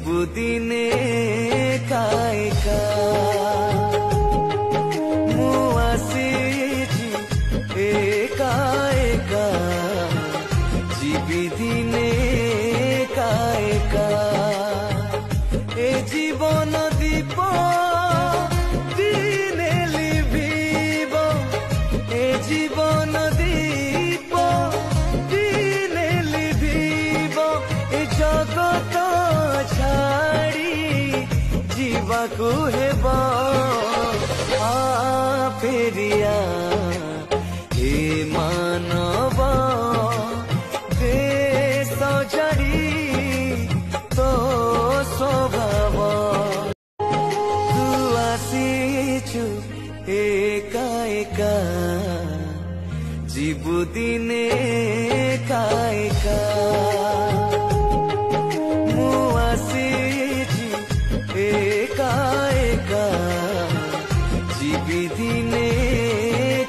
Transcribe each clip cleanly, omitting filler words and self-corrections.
जीवु दिने कायका मु आसीची एका एका जीवी दिने कायका ए जीवन दीप दिने लिभिब ए जीवन दीप दिने लिभिब ए जगत छाड़ी जीवाकू हेब आ फेरिया हे मानव देश जड़ी तो स्वभाव तू आसीचु एका एका जीवु दिने कायका मु आसीची एका एका जीवी दिने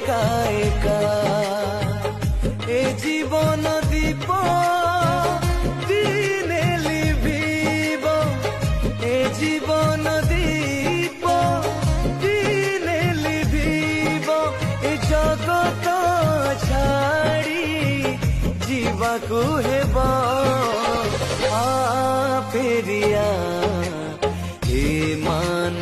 कायका ए जीवन दीप दिने लिभिब ए जीवन दीप दिने लिभिब ए जगत छाड़ी जीवाकू हेब आ फेरिया हे मान